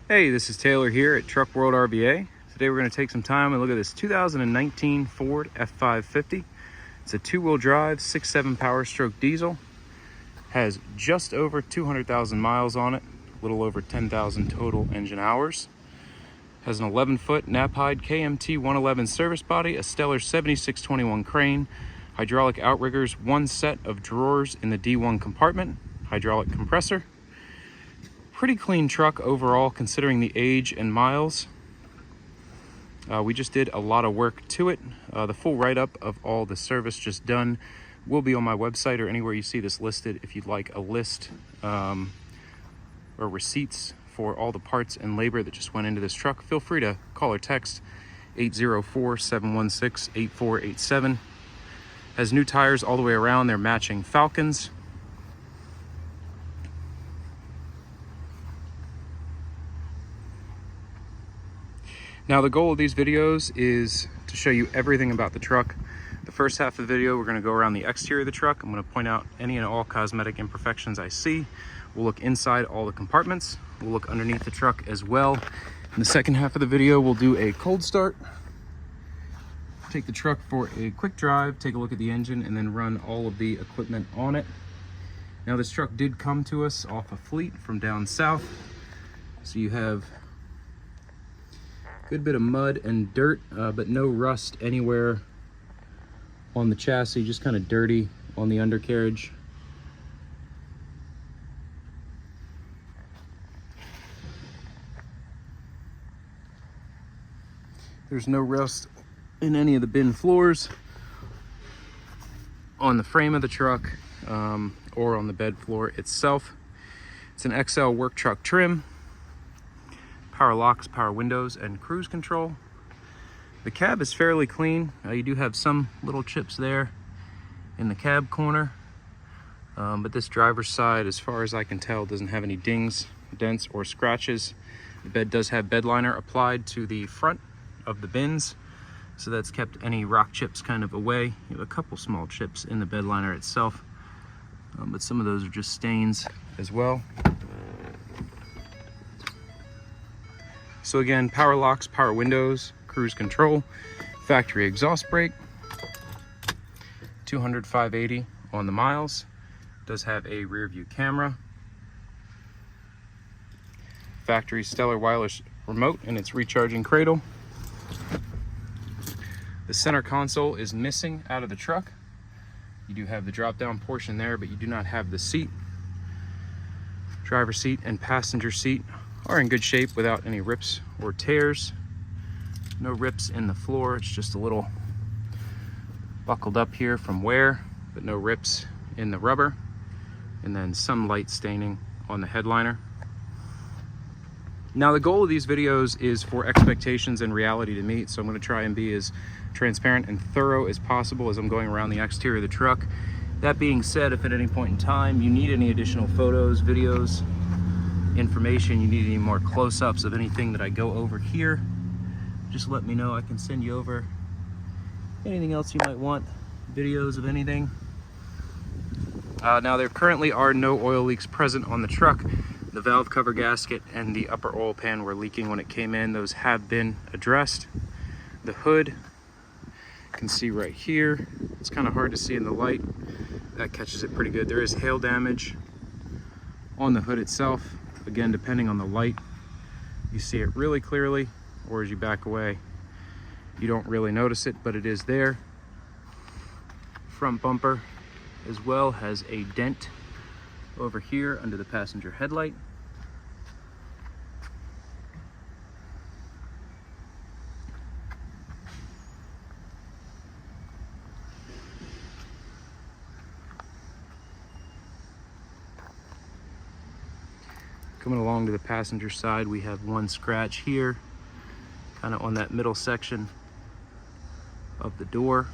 Hey, this is Taylor here at Truck World RVA. Today we're going to take some time and look at this 2019 Ford F550. It's a two-wheel drive, 6.7 power stroke diesel. Has just over 200,000 miles on it, a little over 10,000 total engine hours. Has an 11-foot Knapheide KMT 111 service body, a stellar 7621 crane, hydraulic outriggers, one set of drawers in the D1 compartment, hydraulic compressor. Pretty clean truck overall considering the age and miles. We just did a lot of work to it. The full write-up of all the service just done will be on my website or anywhere you see this listed. If you'd like a list or receipts for all the parts and labor that just went into this truck, feel free to call or text 804-716-8487. Has new tires all the way around. They're matching Falcons. Now the goal of these videos is to show you everything about the truck. The first half of the video, we're going to go around the exterior of the truck. I'm going to point out any and all cosmetic imperfections I see. We'll look inside all the compartments. We'll look underneath the truck as well. In the second half of the video, we'll do a cold start. Take the truck for a quick drive, take a look at the engine, and then run all of the equipment on it. Now this truck did come to us off a fleet from down south. So you have good bit of mud and dirt, but no rust anywhere on the chassis, just kind of dirty on the undercarriage. There's no rust in any of the bin floors, on the frame of the truck, or on the bed floor itself. It's an XL work truck trim. Power locks, power windows, and cruise control. The cab is fairly clean. You do have some little chips there in the cab corner, but this driver's side, as far as I can tell, doesn't have any dings, dents, or scratches. The bed does have bed liner applied to the front of the bins, so that's kept any rock chips kind of away. You have a couple small chips in the bed liner itself, but some of those are just stains as well. So again, power locks, power windows, cruise control, factory exhaust brake, 200/580 on the miles. Does have a rear view camera, factory stellar wireless remote and its recharging cradle. The center console is missing out of the truck. You do have the drop down portion there, but you do not have the seat. Driver seat and passenger seat are in good shape without any rips or tears. No rips in the floor, it's just a little buckled up here from wear, but no rips in the rubber. And then some light staining on the headliner. Now the goal of these videos is for expectations and reality to meet, so I'm going to try and be as transparent and thorough as possible as I'm going around the exterior of the truck. That being said, if at any point in time you need any additional photos, videos, information, you need any more close-ups of anything that I go over here, just let me know. I can send you over anything else you might want, videos of anything. Now there currently are no oil leaks present on the truck. The valve cover gasket and the upper oil pan were leaking when it came in. Those have been addressed. The hood, you can see right here. It's kind of hard to see in the light. That catches it pretty good. There is hail damage on the hood itself. Again, depending on the light, you see it really clearly, or as you back away, you don't really notice it, but it is there. Front bumper as well has a dent over here under the passenger headlight. Coming along to the passenger side, we have one scratch here, kind of on that middle section of the door.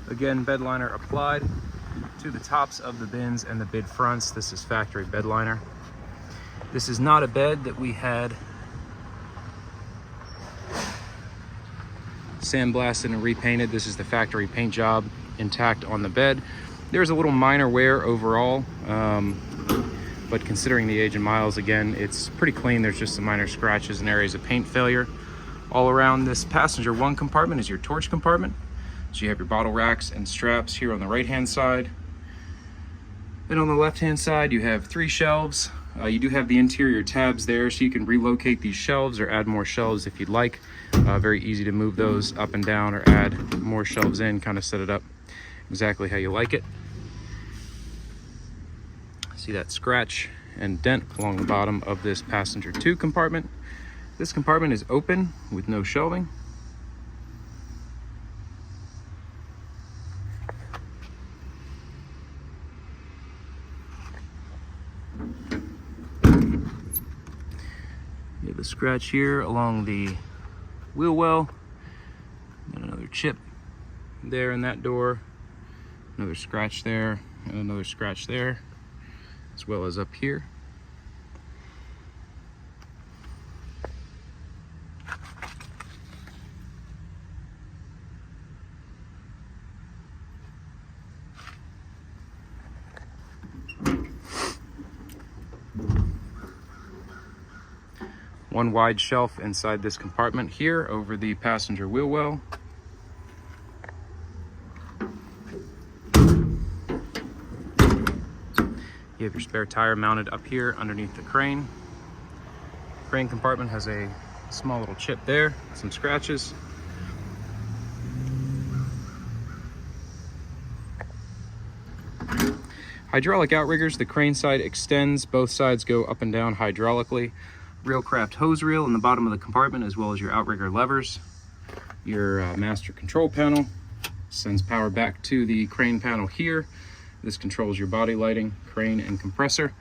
Again, bed liner applied. to the tops of the bins and the bid fronts. This is factory bed liner. This is not a bed that we had sandblasted and repainted. This is the factory paint job intact on the bed. There's a little minor wear overall, but considering the age and miles, again, it's pretty clean. There's just some minor scratches and areas of paint failure all around. This passenger one compartment is your torch compartment. So you have your bottle racks and straps here on the right hand side. Then on the left hand side you have 3 shelves. You do have the interior tabs there, so you can relocate these shelves or add more shelves if you'd like. Very easy to move those up and down or add more shelves in, kind of set it up exactly how you like it. See that scratch and dent along the bottom of this passenger 2 compartment. This compartment is open with no shelving. You have a scratch here along the wheel well, and another chip there in that door, another scratch there, and another scratch there, as well as up here. One wide shelf inside this compartment here over the passenger wheel well. You have your spare tire mounted up here underneath the crane. Crane compartment has a small little chip there, some scratches. Hydraulic outriggers, the crane side extends, both sides go up and down hydraulically. Railcraft hose reel in the bottom of the compartment, as well as your outrigger levers. Your master control panel sends power back to the crane panel here. This controls your body lighting, crane, and compressor.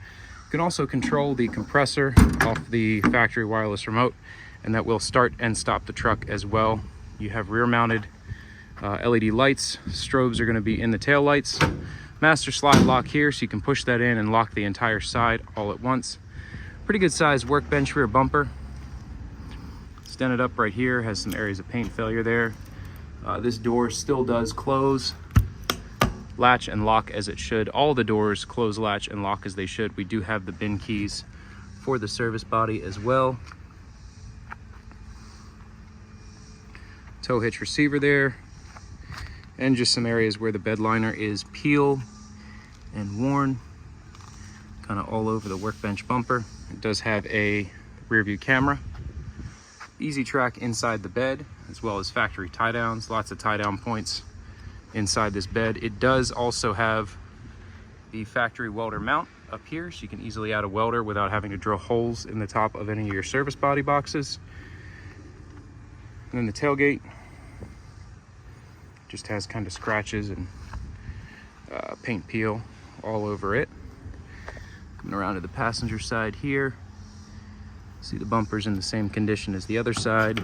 You can also control the compressor off the factory wireless remote, and that will start and stop the truck as well. You have rear mounted LED lights. Strobes are going to be in the tail lights. Master slide lock here, so you can push that in and lock the entire side all at once. Pretty good sized workbench rear bumper. Stented up right here, has some areas of paint failure there. This door still does close, latch and lock as it should. All the doors close, latch, and lock as they should. We do have the bin keys for the service body as well. Tow hitch receiver there, and just some areas where the bed liner is peeled and worn, kind of all over the workbench bumper. It does have a rear view camera, easy track inside the bed, as well as factory tie downs, lots of tie down points inside this bed. It does also have the factory welder mount up here, so you can easily add a welder without having to drill holes in the top of any of your service body boxes. And then the tailgate just has kind of scratches and paint peel all over it. Coming around to the passenger side here, see the bumpers in the same condition as the other side.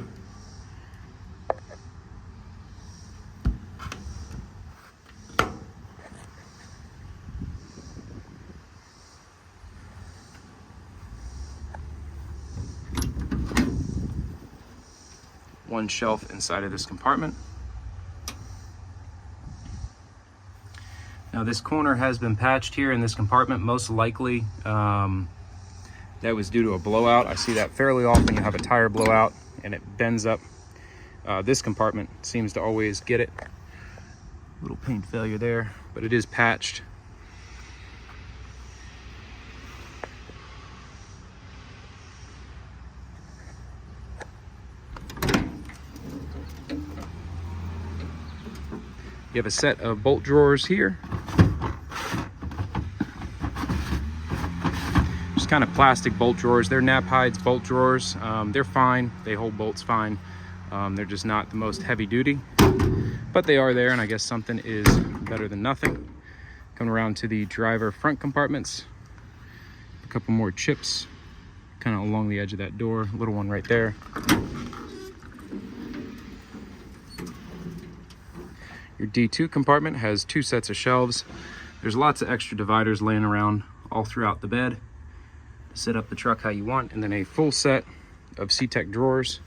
One shelf inside of this compartment. Now this corner has been patched here in this compartment. Most likely that was due to a blowout. I see that fairly often. You have a tire blowout and it bends up. This compartment seems to always get it. Little paint failure there, but it is patched. You have a set of bolt drawers here. Just kind of plastic bolt drawers. They're nap hides bolt drawers. They're fine. They hold bolts fine. They're just not the most heavy duty, but they are there, and I guess something is better than nothing. Coming around to the driver front compartments. A couple more chips kind of along the edge of that door. A little one right there. Your D2 compartment has 2 sets of shelves. There's lots of extra dividers laying around all throughout the bed to set up the truck how you want, and then a full set of C-Tech drawers.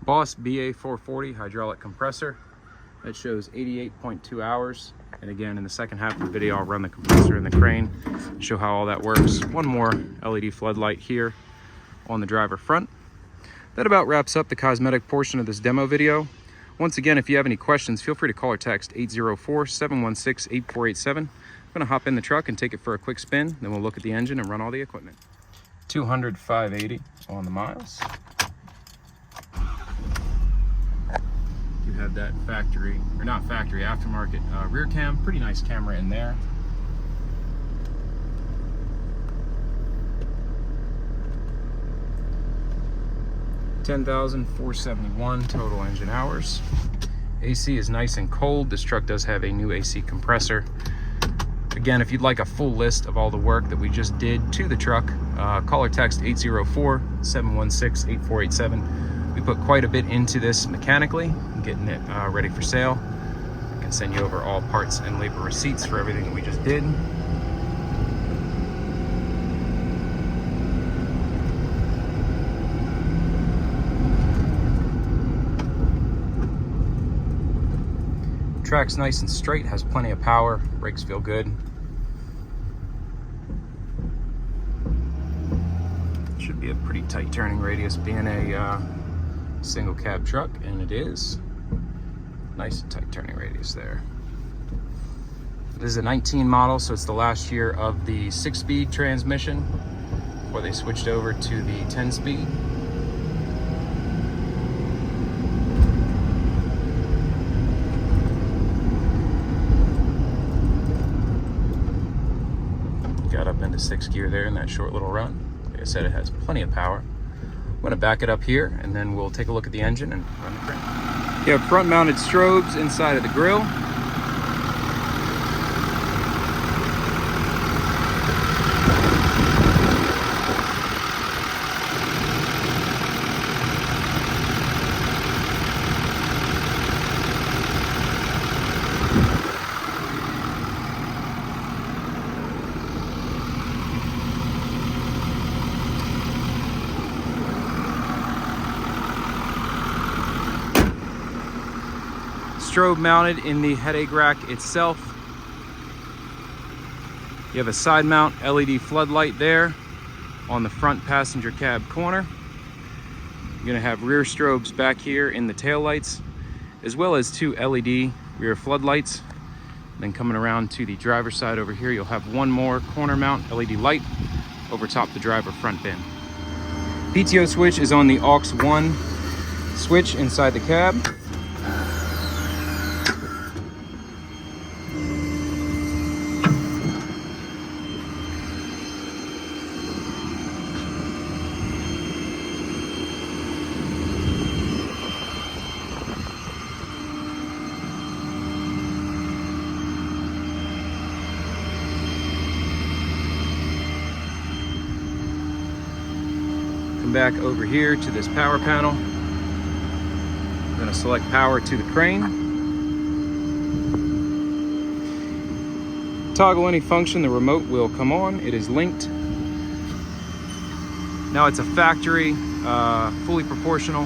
Boss BA440 hydraulic compressor that shows 88.2 hours. And again, in the second half of the video, I'll run the compressor and the crane, show how all that works. One more LED floodlight here on the driver front. That about wraps up the cosmetic portion of this demo video. Once again, if you have any questions, feel free to call or text 804-716-8487. I'm gonna hop in the truck and take it for a quick spin, then we'll look at the engine and run all the equipment. 200/580 on the miles. You have that factory, or not factory, aftermarket rear cam. Pretty nice camera in there. $10,471 total engine hours. AC is nice and cold. This truck does have a new AC compressor. Again, if you'd like a full list of all the work that we just did to the truck, call or text 804-716-8487. We put quite a bit into this mechanically, getting it ready for sale. I can send you over all parts and labor receipts for everything that we just did. Track's nice and straight, has plenty of power, brakes feel good. Should be a pretty tight turning radius being a single cab truck, and it is. Nice and tight turning radius there. This is a 19 model, so it's the last year of the 6-speed transmission before they switched over to the 10-speed. Got up into 6th gear there in that short little run. Like I said, it has plenty of power. I'm going to back it up here, and then we'll take a look at the engine and run the crane. You have front-mounted strobes inside of the grille. Strobe mounted in the headache rack itself. You have a side mount LED floodlight there on the front passenger cab corner. You're gonna have rear strobes back here in the tail lights, as well as 2 LED rear floodlights. Then coming around to the driver's side over here, you'll have one more corner mount LED light over top the driver front bin. PTO switch is on the aux 1 switch inside the cab. Back over here to this power panel. I'm going to select power to the crane. Toggle any function, the remote will come on. It is linked. Now it's a factory, fully proportional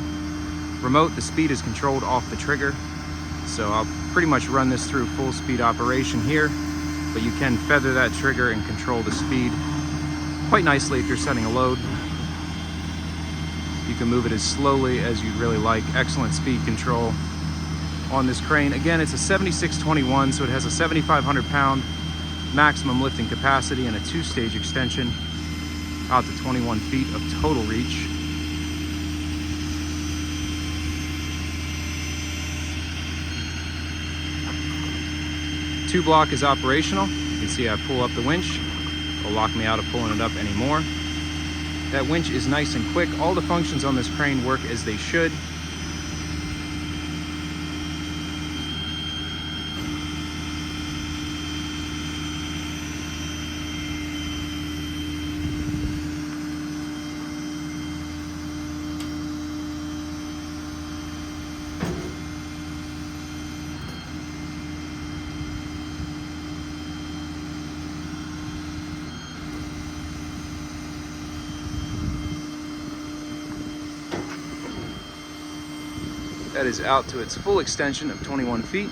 remote. The speed is controlled off the trigger. So I'll pretty much run this through full speed operation here, but you can feather that trigger and control the speed quite nicely if you're setting a load. You can move it as slowly as you'd really like. Excellent speed control on this crane. Again, it's a 7621, so it has a 7,500 pound maximum lifting capacity and a 2-stage extension out to 21 feet of total reach. Two block is operational. You can see I pull up the winch. It'll lock me out of pulling it up anymore. That winch is nice and quick. All the functions on this crane work as they should. that is out to its full extension of 21 feet.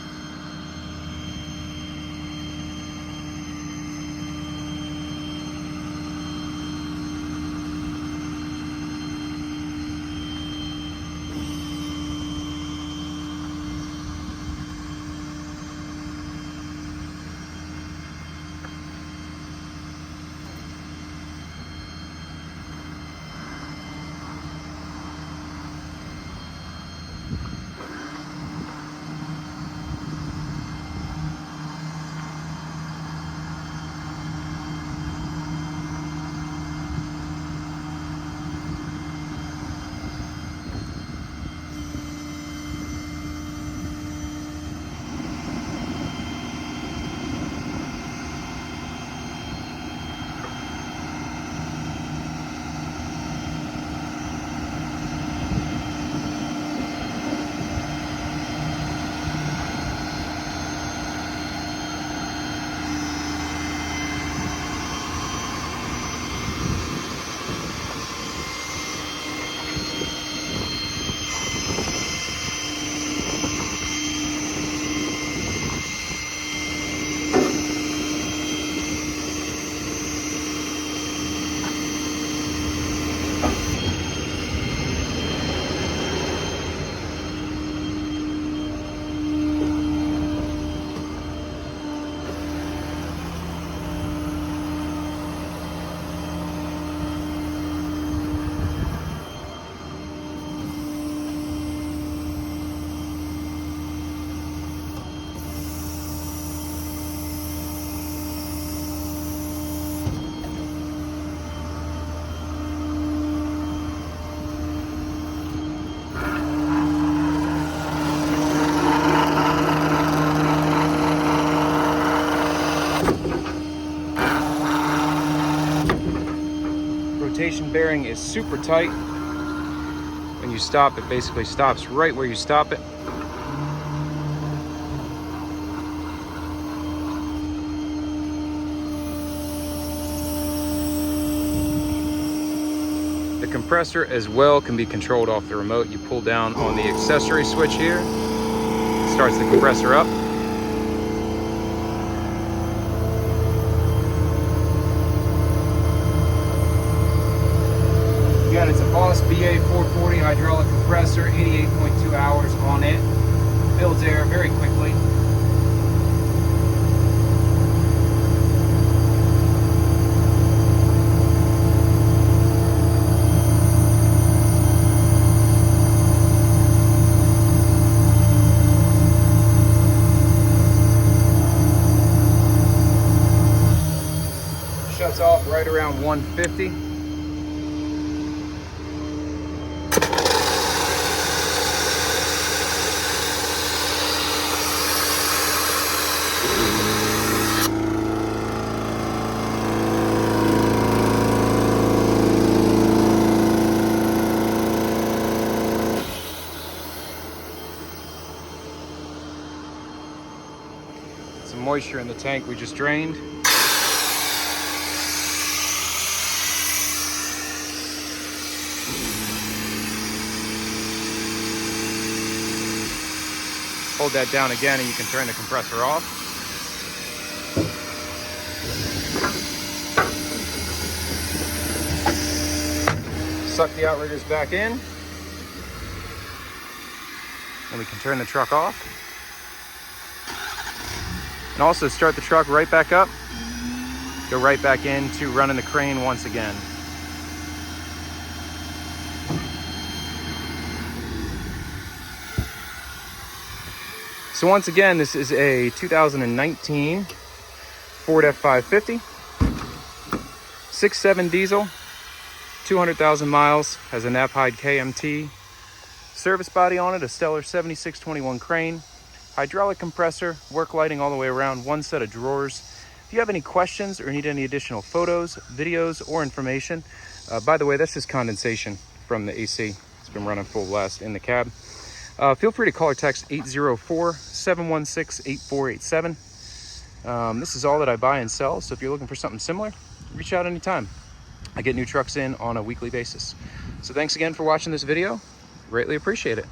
Rotation bearing is super tight. When you stop, it basically stops right where you stop it. The compressor as well can be controlled off the remote. You pull down on the accessory switch here, it starts the compressor up. Again, it's a Boss BA440 hydraulic compressor, 88.2 hours on it. Builds air very quickly. Shuts off right around 150. Some moisture in the tank we just drained. Hold that down again and you can turn the compressor off. Suck the outriggers back in. And we can turn the truck off. And also start the truck right back up. Go right back into running the crane once again. So once again, this is a 2019 Ford F550, 6.7 diesel, 200,000 miles, has a Knapheide KMT service body on it, a Stellar 7621 crane, hydraulic compressor, work lighting all the way around, one set of drawers. If you have any questions or need any additional photos, videos, or information, by the way, that's just condensation from the AC. It's been running full blast in the cab. Feel free to call or text 804-716-8487. This is all that I buy and sell, so if you're looking for something similar, reach out anytime. I get new trucks in on a weekly basis. So thanks again for watching this video. Greatly appreciate it.